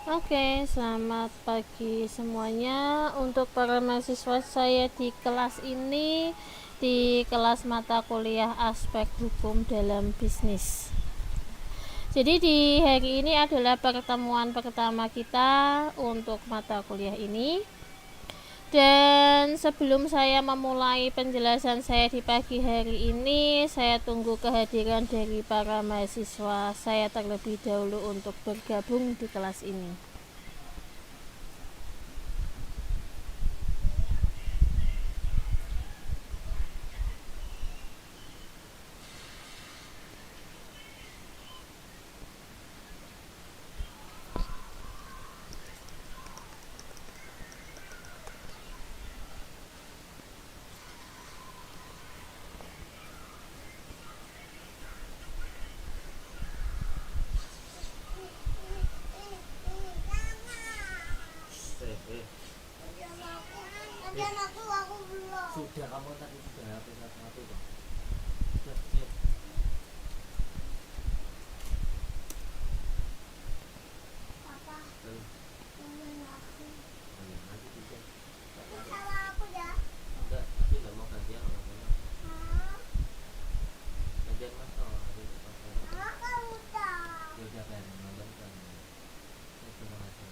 Oke, selamat pagi semuanya. Untuk para mahasiswa saya di kelas ini, di kelas mata kuliah aspek hukum dalam bisnis. Jadi di hari ini adalah pertemuan pertama kita untuk mata kuliah ini. Dan sebelum saya memulai penjelasan saya di pagi hari ini, saya tunggu kehadiran dari para mahasiswa saya terlebih dahulu untuk bergabung di kelas ini. Sudah, kamu tadi sudah HP satu dong. Siap. Papa, Lalu, temenin aku. nanti bisa. Sama aku ya. Enggak, tapi nggak mau gantian kalau mau. Hah? Gantian mas kalau hari itu pakai. Mama kan udah. Ya udah kan, nonton kan. Ini kurang aja.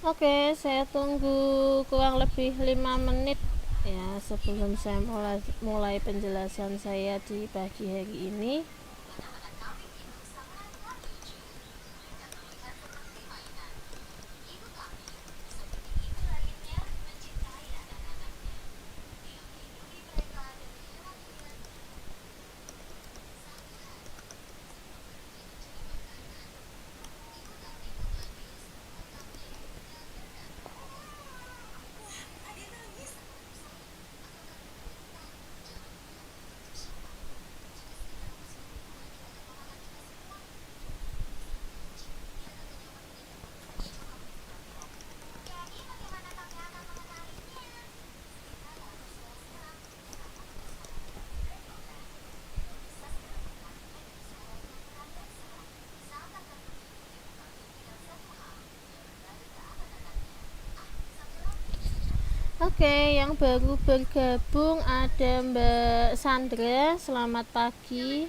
Oke, saya tunggu kurang lebih 5 menit ya sebelum saya mulai penjelasan saya di pagi hari ini. Oke, yang baru bergabung ada Mbak Sandra. Selamat pagi.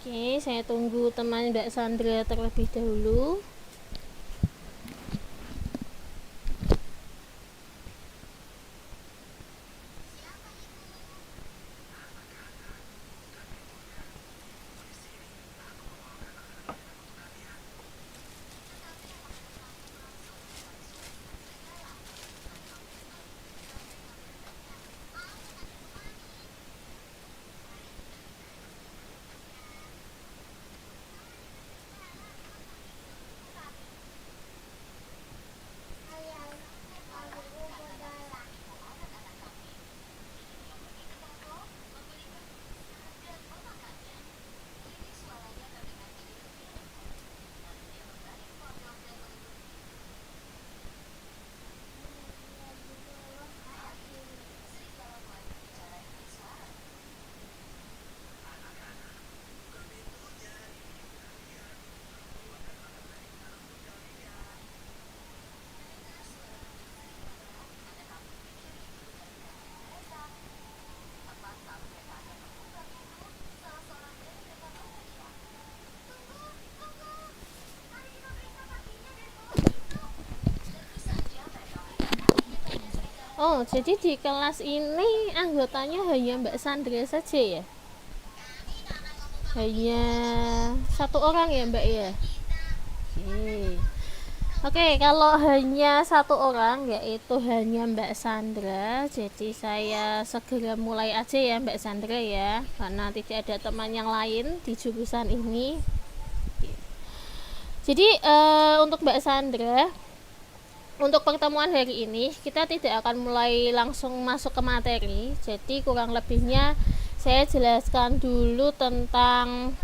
Oke, saya tunggu teman Mbak Sandra terlebih dahulu. Oh, jadi di kelas ini anggotanya hanya Mbak Sandra saja ya? Hanya satu orang ya Mbak ya? Oke. Oke, kalau hanya satu orang yaitu hanya Mbak Sandra, jadi saya segera mulai aja ya Mbak Sandra ya, karena tidak ada teman yang lain di jurusan ini. Jadi untuk Mbak Sandra, untuk pertemuan hari ini kita tidak akan mulai langsung masuk ke materi. Jadi kurang lebihnya saya jelaskan dulu tentang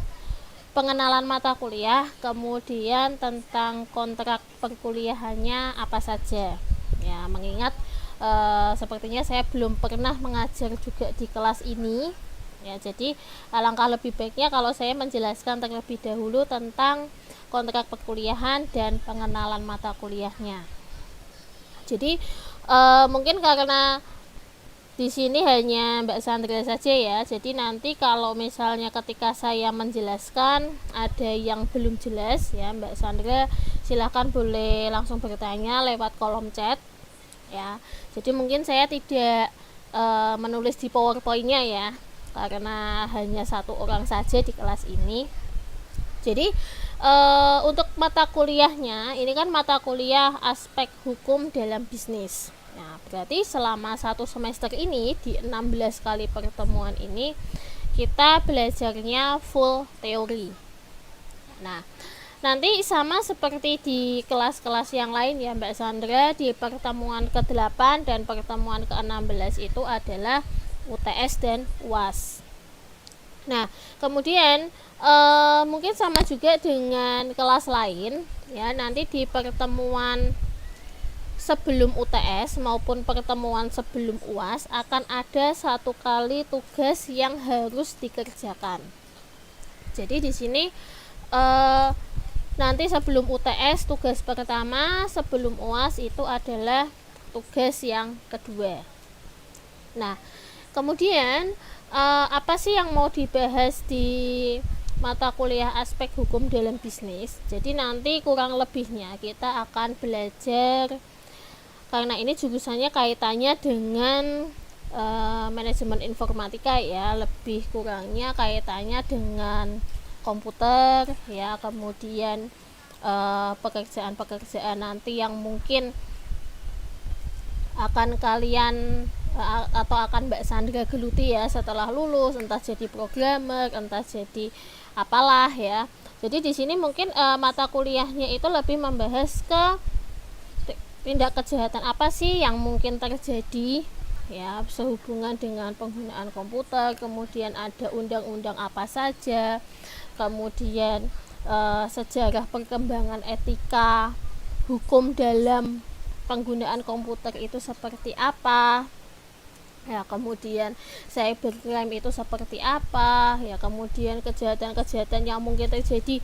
pengenalan mata kuliah, kemudian tentang kontrak perkuliahannya apa saja. Ya, mengingat sepertinya saya belum pernah mengajar juga di kelas ini. Ya, jadi alangkah lebih baiknya kalau saya menjelaskan terlebih dahulu tentang kontrak perkuliahan dan pengenalan mata kuliahnya. Jadi mungkin karena di sini hanya Mbak Sandra saja ya, jadi nanti kalau misalnya ketika saya menjelaskan ada yang belum jelas ya, Mbak Sandra silahkan boleh langsung bertanya lewat kolom chat ya. Jadi mungkin saya tidak menulis di PowerPoint-nya ya, karena hanya satu orang saja di kelas ini. Jadi untuk mata kuliahnya ini kan mata kuliah aspek hukum dalam bisnis. Nah, berarti selama satu semester ini di 16 kali pertemuan ini kita belajarnya full teori. Nah, nanti sama seperti di kelas-kelas yang lain ya Mbak Sandra, di pertemuan ke-8 dan pertemuan ke-16 itu adalah UTS dan UAS. Nah, kemudian mungkin sama juga dengan kelas lain ya, nanti di pertemuan sebelum UTS maupun pertemuan sebelum UAS akan ada satu kali tugas yang harus dikerjakan. Jadi di sini nanti sebelum UTS tugas pertama, sebelum UAS itu adalah tugas yang kedua. Nah, kemudian apa sih yang mau dibahas di mata kuliah aspek hukum dalam bisnis? Jadi nanti kurang lebihnya kita akan belajar, karena ini jurusannya kaitannya dengan manajemen informatika ya, lebih kurangnya kaitannya dengan komputer ya, kemudian pekerjaan-pekerjaan nanti yang mungkin akan kalian atau akan Mbak Sandra geluti ya setelah lulus, entah jadi programmer, entah jadi apalah ya. Jadi di sini mungkin mata kuliahnya itu lebih membahas ke tindak kejahatan apa sih yang mungkin terjadi ya sehubungan dengan penggunaan komputer, kemudian ada undang-undang apa saja, kemudian sejarah perkembangan etika hukum dalam penggunaan komputer itu seperti apa ya, kemudian cybercrime itu seperti apa ya, kemudian kejahatan-kejahatan yang mungkin terjadi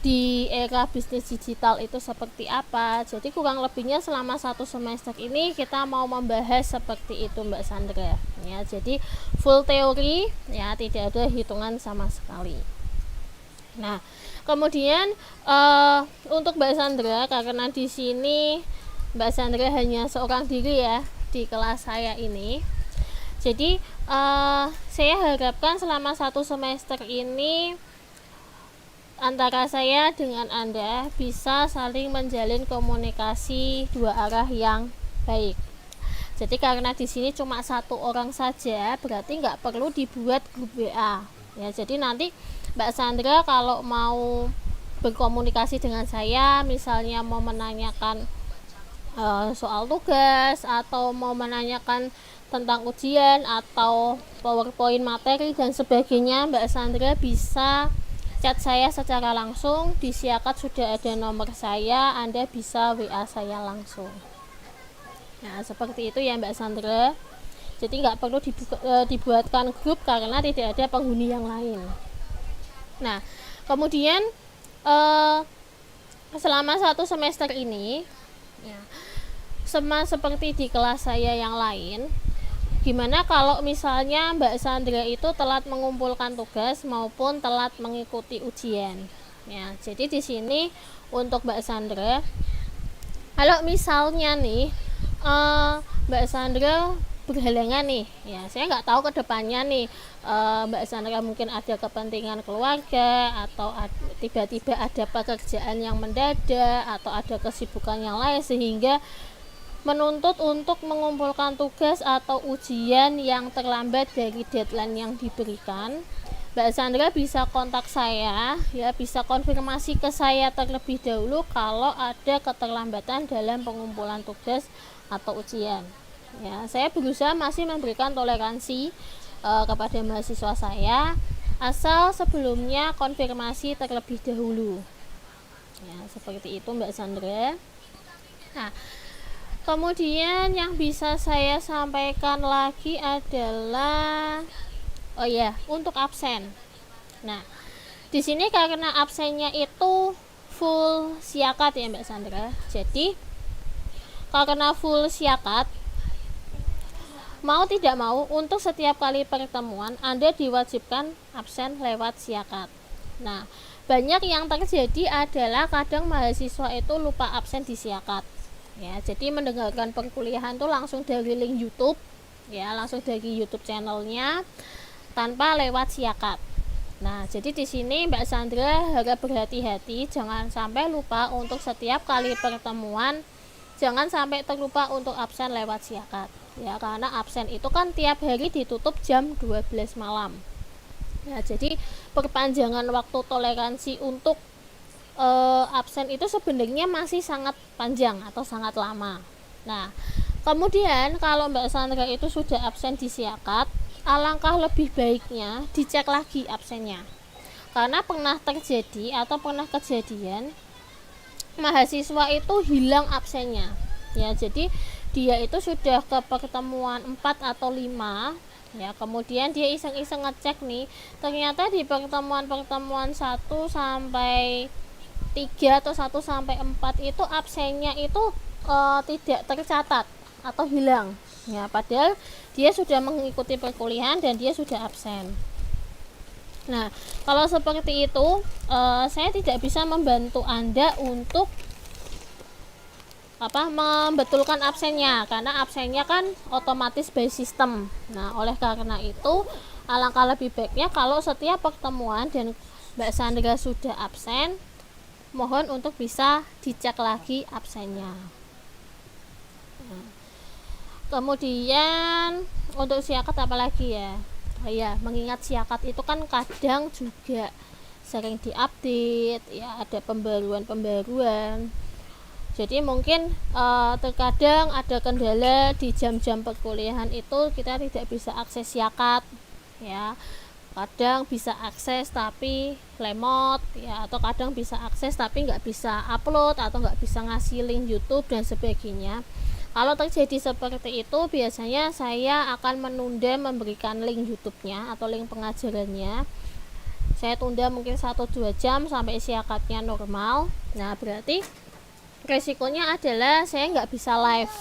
di era bisnis digital itu seperti apa. Jadi kurang lebihnya selama satu semester ini kita mau membahas seperti itu Mbak Sandra ya. Jadi full teori ya, tidak ada hitungan sama sekali. Nah, kemudian untuk Mbak Sandra, karena di sini Mbak Sandra hanya seorang diri ya di kelas saya ini. Jadi saya harapkan selama satu semester ini antara saya dengan Anda bisa saling menjalin komunikasi dua arah yang baik. Jadi karena di sini cuma satu orang saja, berarti nggak perlu dibuat grup WA. Ya, jadi nanti Mbak Sandra kalau mau berkomunikasi dengan saya, misalnya mau menanyakan soal tugas atau mau menanyakan tentang ujian atau PowerPoint materi dan sebagainya, Mbak Sandra bisa chat saya secara langsung. Di Siakat sudah ada nomor saya, Anda bisa WA saya langsung. Nah, seperti itu ya Mbak Sandra. Jadi nggak perlu dibuatkan grup karena tidak ada penghuni yang lain. Nah, kemudian selama satu semester ini ya, sama seperti di kelas saya yang lain, gimana kalau misalnya Mbak Sandra itu telat mengumpulkan tugas maupun telat mengikuti ujian ya. Jadi di sini untuk Mbak Sandra, kalau misalnya nih Mbak Sandra berhalangan nih ya, saya nggak tahu ke depannya nih Mbak Sandra mungkin ada kepentingan keluarga atau tiba-tiba ada pekerjaan yang mendadak atau ada kesibukan yang lain sehingga menuntut untuk mengumpulkan tugas atau ujian yang terlambat dari deadline yang diberikan. Mbak Sandra bisa kontak saya ya, bisa konfirmasi ke saya terlebih dahulu kalau ada keterlambatan dalam pengumpulan tugas atau ujian ya. Saya berusaha masih memberikan toleransi kepada mahasiswa saya, asal sebelumnya konfirmasi terlebih dahulu ya, seperti itu Mbak Sandra. Nah, kemudian yang bisa saya sampaikan lagi adalah untuk absen. Nah, di sini karena absennya itu full siakat ya Mbak Sandra. Jadi karena full siakat, mau tidak mau untuk setiap kali pertemuan Anda diwajibkan absen lewat siakat. Nah, banyak yang terjadi adalah kadang mahasiswa itu lupa absen di siakat. Ya, jadi mendengarkan perkuliahan tuh langsung dari link YouTube ya, langsung dari YouTube channelnya tanpa lewat siakat. Nah, jadi di sini Mbak Sandra harap berhati-hati, jangan sampai lupa untuk setiap kali pertemuan, jangan sampai terlupa untuk absen lewat siakat ya, karena absen itu kan tiap hari ditutup jam 12 malam ya, jadi perpanjangan waktu toleransi untuk absen itu sebenarnya masih sangat panjang atau sangat lama. Nah, kemudian kalau Mbak Sandra itu sudah absen di siakat, alangkah lebih baiknya dicek lagi absennya, karena pernah terjadi atau pernah kejadian mahasiswa itu hilang absennya ya. Jadi dia itu sudah ke pertemuan 4 atau 5 ya, kemudian dia iseng-iseng ngecek nih, ternyata di pertemuan 1 sampai 3 atau 1 sampai 4 itu absennya itu tidak tercatat atau hilang ya, padahal dia sudah mengikuti perkuliahan dan dia sudah absen. Nah, kalau seperti itu saya tidak bisa membantu Anda untuk membetulkan absennya, karena absennya kan otomatis by system. Nah, oleh karena itu alangkah lebih baiknya kalau setiap pertemuan dan Mbak Sandra sudah absen, mohon untuk bisa dicek lagi absennya. Nah, kemudian untuk siakat apalagi ya? Ya, mengingat siakat itu kan kadang juga sering diupdate ya, ada pembaruan. Jadi mungkin terkadang ada kendala di jam-jam perkuliahan itu kita tidak bisa akses siakat ya. Kadang bisa akses tapi lemot ya, atau kadang bisa akses tapi nggak bisa upload atau nggak bisa ngasih link YouTube dan sebagainya. Kalau terjadi seperti itu, biasanya saya akan menunda memberikan link YouTube-nya atau link pengajarannya. Saya tunda mungkin 1-2 jam sampai siakatnya normal. Nah, berarti resikonya adalah saya nggak bisa live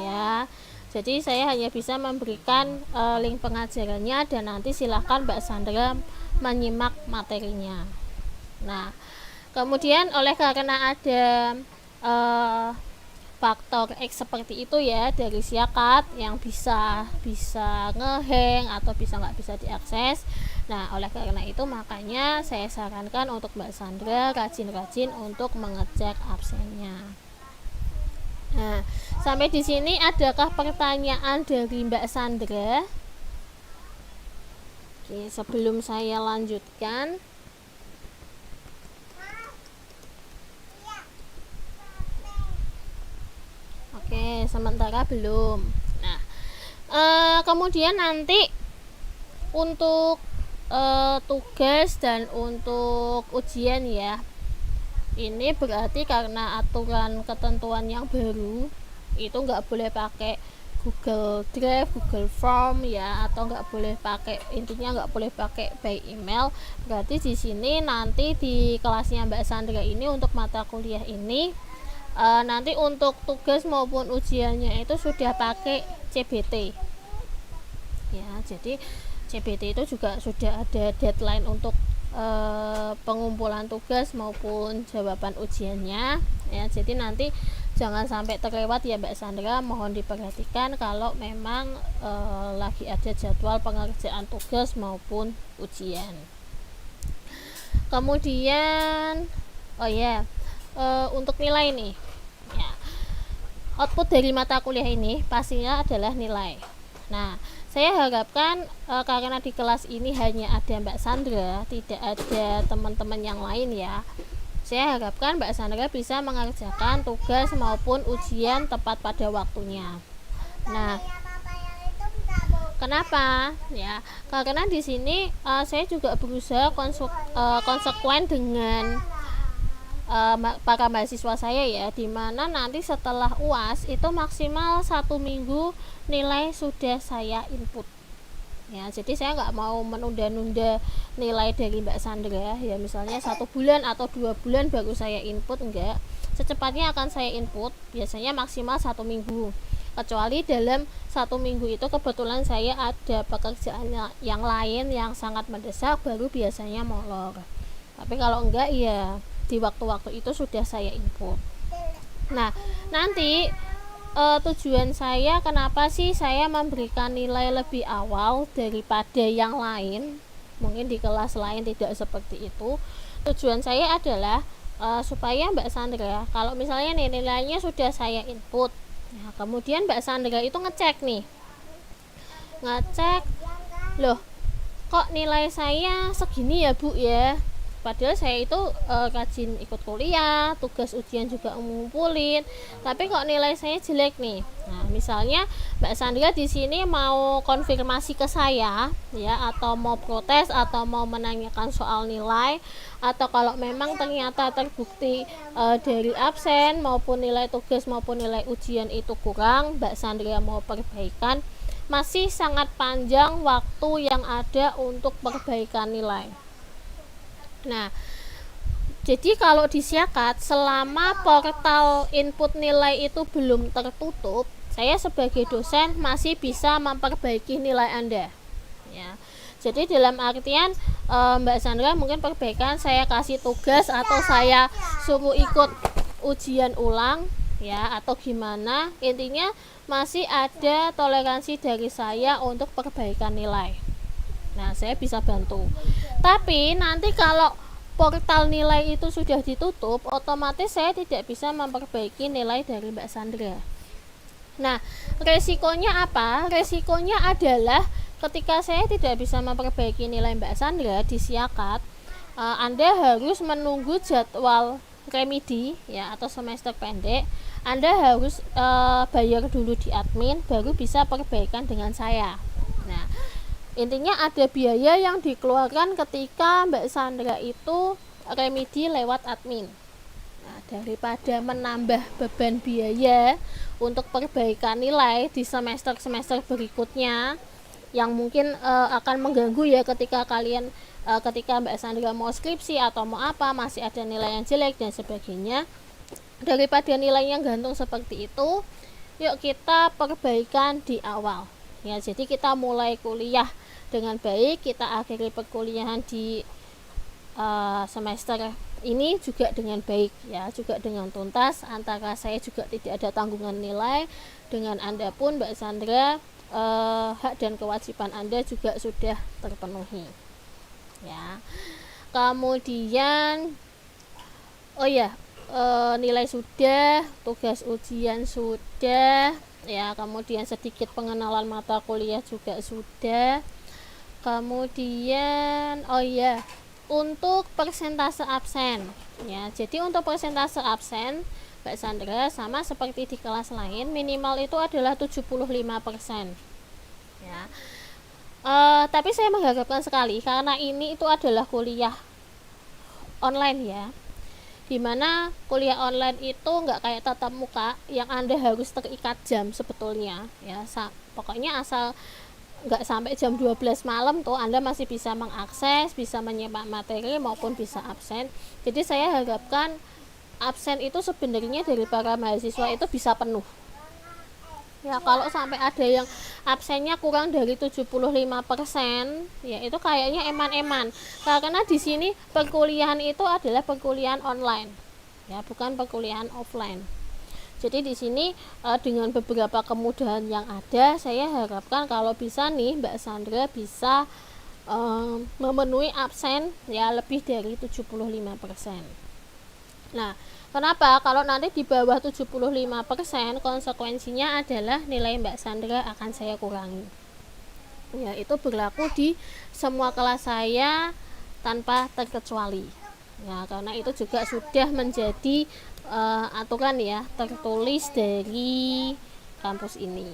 ya. Jadi saya hanya bisa memberikan link pengajarannya dan nanti silahkan Mbak Sandra menyimak materinya. Nah, kemudian oleh karena ada faktor X seperti itu ya dari siakat yang bisa ngehang atau nggak bisa diakses. Nah, oleh karena itu makanya saya sarankan untuk Mbak Sandra rajin-rajin untuk mengecek absennya. Nah, sampai di sini adakah pertanyaan dari Mbak Sandra? Oke, sebelum saya lanjutkan, oke, sementara belum. Nah, kemudian nanti untuk tugas dan untuk ujian ya, ini berarti karena aturan ketentuan yang baru itu nggak boleh pakai Google Drive, Google Form ya, atau nggak boleh pakai, intinya nggak boleh pakai by email. Berarti di sini nanti di kelasnya Mbak Sandra ini untuk mata kuliah ini nanti untuk tugas maupun ujiannya itu sudah pakai CBT ya. Jadi CBT itu juga sudah ada deadline untuk pengumpulan tugas maupun jawaban ujiannya ya. Jadi nanti jangan sampai terlewat ya Mbak Sandra, mohon diperhatikan kalau memang lagi ada jadwal pengerjaan tugas maupun ujian. Kemudian untuk nilai nih ya, output dari mata kuliah ini pastinya adalah nilai. Nah, saya harapkan karena di kelas ini hanya ada Mbak Sandra, tidak ada teman-teman yang lain ya, saya harapkan Mbak Sandra bisa mengerjakan tugas maupun ujian tepat pada waktunya. Nah, kenapa? Ya, karena di sini saya juga berusaha konsekuen dengan para mahasiswa saya ya, dimana nanti setelah UAS itu maksimal 1 minggu nilai sudah saya input ya. Jadi saya nggak mau menunda-nunda nilai dari Mbak Sandra ya, misalnya 1 bulan atau 2 bulan baru saya input, enggak, secepatnya akan saya input, biasanya maksimal 1 minggu, kecuali dalam 1 minggu itu kebetulan saya ada pekerjaan yang lain yang sangat mendesak, baru biasanya molor. Tapi kalau enggak ya di waktu-waktu itu sudah saya input. Nah, nanti tujuan saya kenapa sih saya memberikan nilai lebih awal daripada yang lain, mungkin di kelas lain tidak seperti itu. Tujuan saya adalah supaya Mbak Sandra kalau misalnya nilainya sudah saya input, nah, kemudian Mbak Sandra itu ngecek loh kok nilai saya segini ya Bu ya, padahal saya itu rajin ikut kuliah, tugas ujian juga ngumpulin, tapi kok nilai saya jelek nih. Nah, misalnya Mbak Sandra di sini mau konfirmasi ke saya ya, atau mau protes atau mau menanyakan soal nilai, atau kalau memang ternyata terbukti dari absen maupun nilai tugas maupun nilai ujian itu kurang, Mbak Sandra mau perbaikan, masih sangat panjang waktu yang ada untuk perbaikan nilai. Nah, jadi kalau disiakat selama portal input nilai itu belum tertutup, saya sebagai dosen masih bisa memperbaiki nilai Anda ya. Jadi dalam artian Mbak Sandra mungkin perbaikan, saya kasih tugas atau saya suruh ikut ujian ulang ya, atau gimana, intinya masih ada toleransi dari saya untuk perbaikan nilai. Nah, saya bisa bantu. Tapi nanti kalau portal nilai itu sudah ditutup, otomatis saya tidak bisa memperbaiki nilai dari Mbak Sandra. Nah, resikonya apa? Resikonya adalah ketika saya tidak bisa memperbaiki nilai Mbak Sandra di Siakat, Anda harus menunggu jadwal remedi ya, atau semester pendek. Anda harus bayar dulu di admin, baru bisa perbaikan dengan saya. Nah, intinya ada biaya yang dikeluarkan ketika Mbak Sandra itu remedi lewat admin. Nah, daripada menambah beban biaya untuk perbaikan nilai di semester-semester berikutnya yang mungkin akan mengganggu ya ketika ketika Mbak Sandra mau skripsi atau mau apa, masih ada nilai yang jelek dan sebagainya, daripada nilai yang gantung seperti itu, yuk kita perbaikan di awal ya. Jadi kita mulai kuliah dengan baik, kita akhiri perkuliahan di semester ini juga dengan baik ya, juga dengan tuntas. Antara saya juga tidak ada tanggungan nilai, dengan Anda pun Mbak Sandra hak dan kewajiban Anda juga sudah terpenuhi ya. Kemudian nilai sudah, tugas ujian sudah ya, kemudian sedikit pengenalan mata kuliah juga sudah. Kemudian untuk persentase absen ya, jadi untuk persentase absen Mbak Sandra sama seperti di kelas lain, minimal itu adalah 75% ya. Tapi saya mengharapkan sekali karena ini itu adalah kuliah online ya, dimana kuliah online itu nggak kayak tatap muka yang Anda harus terikat jam sebetulnya ya. Pokoknya asal nggak sampai jam 12 malam tuh Anda masih bisa mengakses, bisa menyimak materi maupun bisa absen. Jadi saya harapkan absen itu sebenarnya dari para mahasiswa itu bisa penuh ya. Kalau sampai ada yang absennya kurang dari 75% ya, itu kayaknya eman-eman, karena di sini perkuliahan itu adalah perkuliahan online ya, bukan perkuliahan offline. Jadi di sini dengan beberapa kemudahan yang ada, saya harapkan kalau bisa nih Mbak Sandra bisa memenuhi absen ya lebih dari 75%. Nah, kenapa? Kalau nanti di bawah 75%, konsekuensinya adalah nilai Mbak Sandra akan saya kurangi. Ya, itu berlaku di semua kelas saya tanpa terkecuali. Ya, karena itu juga sudah menjadi aturan ya, tertulis dari kampus ini.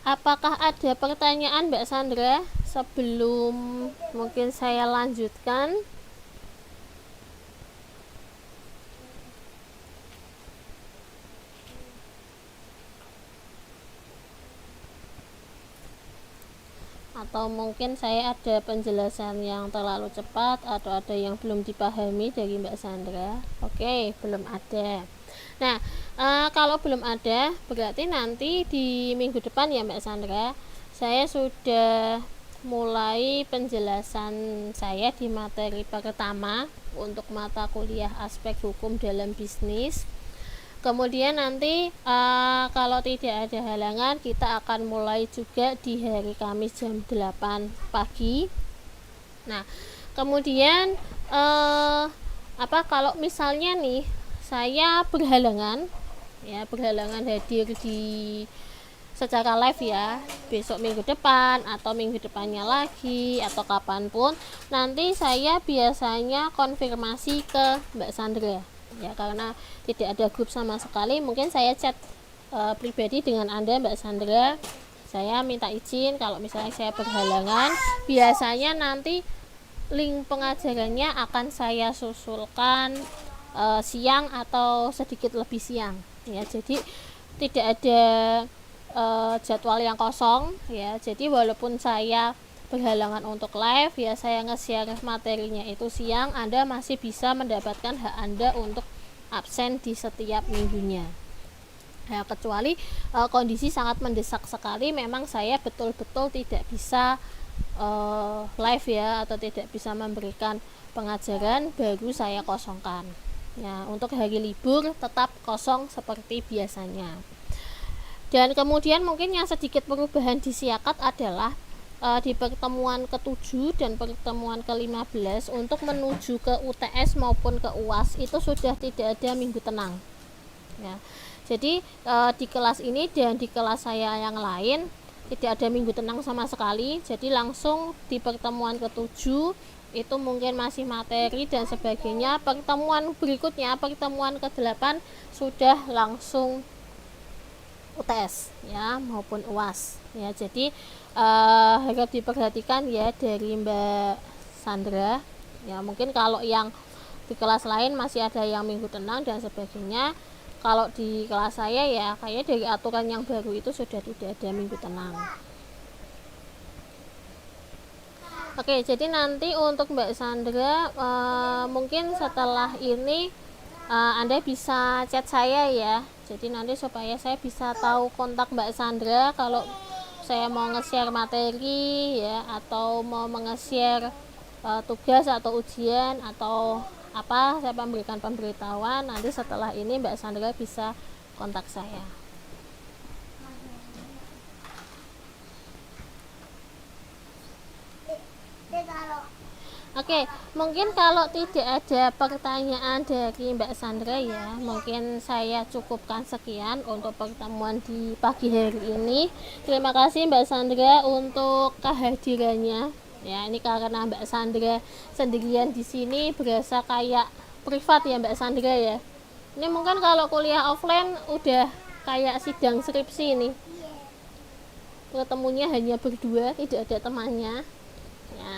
Apakah ada pertanyaan Mbak Sandra sebelum mungkin saya lanjutkan? Atau mungkin saya ada penjelasan yang terlalu cepat atau ada yang belum dipahami dari Mbak Sandra? Oke, belum ada. Nah, kalau belum ada, berarti nanti di minggu depan ya Mbak Sandra, saya sudah mulai penjelasan saya di materi pertama untuk mata kuliah aspek hukum dalam bisnis. Kemudian nanti kalau tidak ada halangan, kita akan mulai juga di hari Kamis jam 8 pagi. Nah, kemudian kalau misalnya nih saya berhalangan hadir di secara live ya, besok minggu depan atau minggu depannya lagi atau kapanpun, nanti saya biasanya konfirmasi ke Mbak Sandra ya, karena tidak ada grup sama sekali. Mungkin saya chat pribadi dengan Anda Mbak Sandra, saya minta izin kalau misalnya saya berhalangan. Biasanya nanti link pengajarannya akan saya susulkan siang atau sedikit lebih siang ya, jadi tidak ada jadwal yang kosong ya. Jadi walaupun saya berhalangan untuk live ya, saya nge-share materinya itu siang, Anda masih bisa mendapatkan hak Anda untuk absen di setiap minggunya ya, kecuali kondisi sangat mendesak sekali, memang saya betul-betul tidak bisa live ya, atau tidak bisa memberikan pengajaran, baru saya kosongkan ya. Untuk hari libur tetap kosong seperti biasanya. Dan kemudian mungkin yang sedikit perubahan di Siakat adalah di pertemuan ke-7 dan pertemuan ke-15 untuk menuju ke UTS maupun ke UAS itu sudah tidak ada minggu tenang ya. Jadi di kelas ini dan di kelas saya yang lain tidak ada minggu tenang sama sekali. Jadi langsung di pertemuan ke-7 itu mungkin masih materi dan sebagainya. Pertemuan berikutnya, pertemuan ke-8 sudah langsung UTS ya maupun UAS ya. Jadi harap diperhatikan ya dari Mbak Sandra ya. Mungkin kalau yang di kelas lain masih ada yang minggu tenang dan sebagainya, kalau di kelas saya ya kayaknya dari aturan yang baru itu sudah tidak ada minggu tenang. Oke, jadi nanti untuk Mbak Sandra mungkin setelah ini Anda bisa chat saya ya. Jadi nanti supaya saya bisa tahu kontak Mbak Sandra kalau saya mau nge-share materi ya, atau mau nge-share tugas atau ujian atau apa, saya memberikan pemberitahuan. Nanti setelah ini Mbak Sandra bisa kontak saya. Oke, mungkin kalau tidak ada pertanyaan dari Mbak Sandra ya, mungkin saya cukupkan sekian untuk pertemuan di pagi hari ini. Terima kasih Mbak Sandra untuk kehadirannya. Ya, ini karena Mbak Sandra sendirian di sini berasa kayak privat ya Mbak Sandra ya. Ini mungkin kalau kuliah offline udah kayak sidang skripsi ini. Ketemunya hanya berdua, tidak ada temannya. Ya.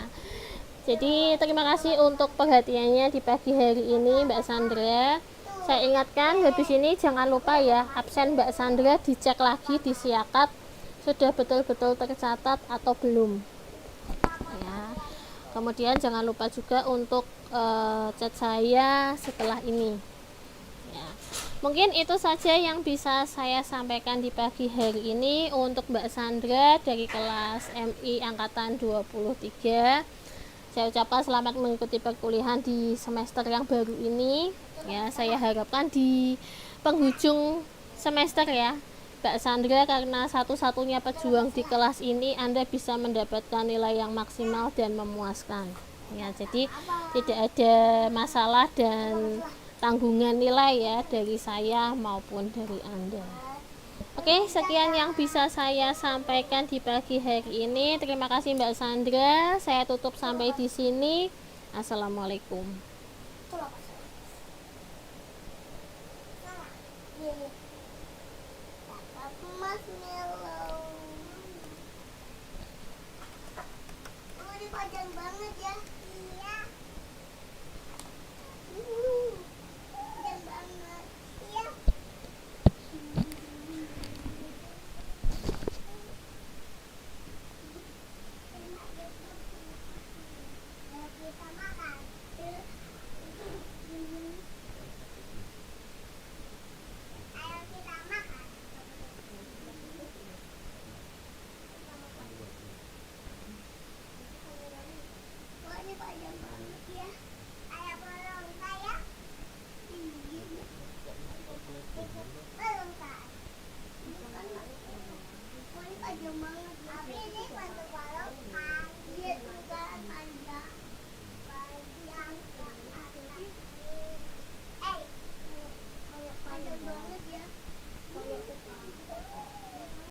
Jadi terima kasih untuk perhatiannya di pagi hari ini Mbak Sandra. Saya ingatkan habis ini jangan lupa ya, absen Mbak Sandra dicek lagi di Siakat sudah betul-betul tercatat atau belum ya. Kemudian jangan lupa juga untuk chat saya setelah ini ya. Mungkin itu saja yang bisa saya sampaikan di pagi hari ini untuk Mbak Sandra dari kelas MI angkatan 23. Saya ucapkan selamat mengikuti perkuliahan di semester yang baru ini. Ya, saya harapkan di penghujung semester ya, Mbak Sandra, karena satu-satunya pejuang di kelas ini, Anda bisa mendapatkan nilai yang maksimal dan memuaskan. Ya, jadi tidak ada masalah dan tanggungan nilai ya dari saya maupun dari Anda. Oke, sekian yang bisa saya sampaikan di pagi hari ini. Terima kasih Mbak Sandra. Saya tutup sampai di sini. Assalamualaikum. Marshmallow. Oh, ini panjang banget ya. Iya. Panjang banget. Iya. Ayo kita makan. Ayo kita makan. Wah, ini panjang banget ya. Ayo bolong saya. Belum kan? Wah, ini panjang banget. Tapi ini panjang